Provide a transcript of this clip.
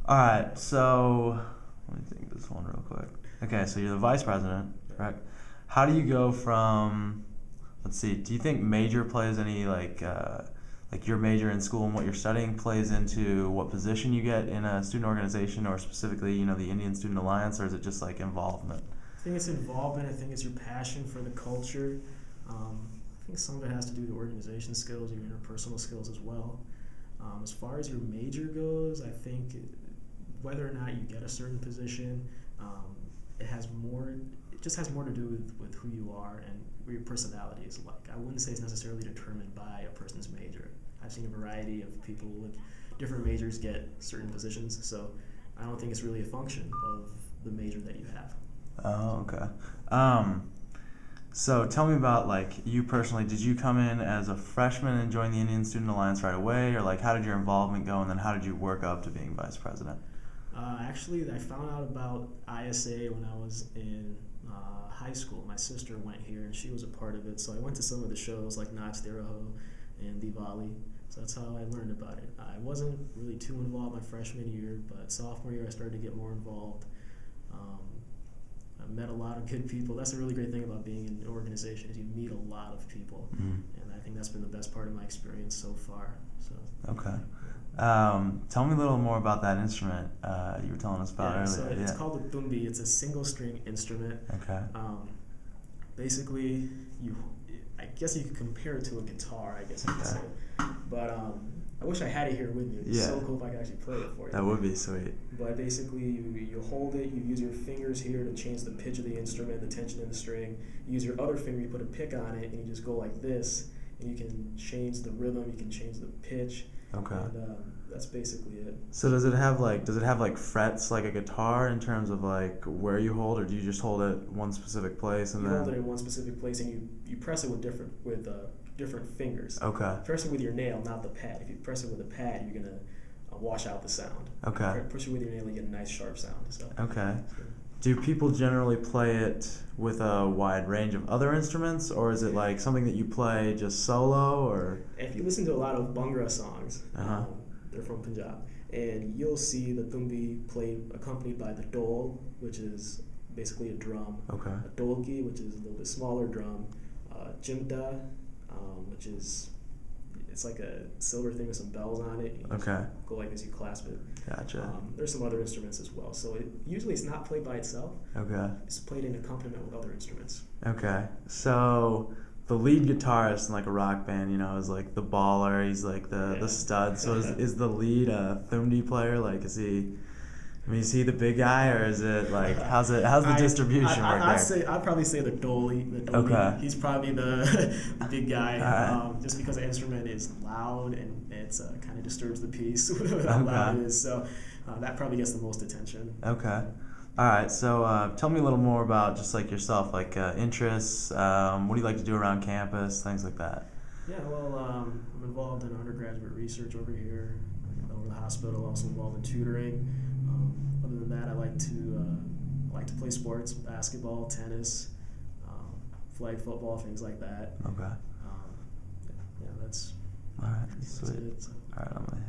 All right, so let me think this one real quick. Okay, so you're the vice president, correct? How do you go from, let's see, do you think major plays any like your major in school and what you're studying plays into what position you get in a student organization or specifically, the Indian Student Alliance, or is it just like involvement? I think it's involvement. I think it's your passion for the culture. I think some of it has to do with the organization skills, your interpersonal skills as well. As far as your major goes, I think whether or not you get a certain position, it has more. It just has more to do with who you are and what your personality is like. I wouldn't say it's necessarily determined by a person's major. I've seen a variety of people with different majors get certain positions, so I don't think it's really a function of the major that you have. Oh, okay. So tell me about like you personally. Did you come in as a freshman and join the Indian Student Alliance right away, or like how did your involvement go, and then how did you work up to being vice president? Actually, I found out about ISA when I was in high school. My sister went here, and she was a part of it. So I went to some of the shows like Nach Deraho and Diwali. So that's how I learned about it. I wasn't really too involved my freshman year, but sophomore year I started to get more involved. I met a lot of good people. That's a really great thing about being in an organization is you meet a lot of people, and I think that's been the best part of my experience so far. So Okay. Tell me a little more about that instrument you were telling us about earlier. So it's called a tumbi. It's a single string instrument. Okay. Basically, I guess you could compare it to a guitar, I guess you could say. But I wish I had it here with me. It's so cool if I could actually play it for you. That would be sweet. But basically, you hold it, you use your fingers here to change the pitch of the instrument, the tension in the string. You use your other finger, you put a pick on it, and you just go like this, and you can change the rhythm, you can change the pitch. Okay. And that's basically it. So does it have like frets like a guitar in terms of like where you hold, or do you just hold it one specific place and you then hold it in one specific place, and you press it with different fingers. Okay. Press it with your nail, not the pad. If you press it with a pad, you're gonna wash out the sound. Okay. Push it with your nail, you get a nice sharp sound. So. Okay. Do people generally play it with a wide range of other instruments, or is it like something that you play just solo, or? If you listen to a lot of Bhangra songs, they're from Punjab, and you'll see the tumbi played accompanied by the dol, which is basically a drum. Okay. A dolki, which is a little bit smaller drum. Chimta, which is it's like a silver thing with some bells on it. You just go like this, you clasp it. Gotcha. There's some other instruments as well. So usually it's not played by itself. Okay. It's played in accompaniment with other instruments. Okay. So the lead guitarist in like a rock band, is like the baller. He's like the stud. So is the lead a thundi player? Like is he the big guy, or is it like how's the distribution work there? I'd probably say the doli. Okay. He's probably the big guy, just because the instrument is loud and it's kind of disturbs the peace with how loud it is. So that probably gets the most attention. Okay. All right. So tell me a little more about just like yourself, like interests. What do you like to do around campus, things like that? Yeah. Well, I'm involved in undergraduate research over here, over the hospital. Also involved in tutoring. Other than that, I like to play sports, basketball, tennis, flag football, things like that. Okay. Yeah, that's all right. Sweet. it. So. All right, I'm gonna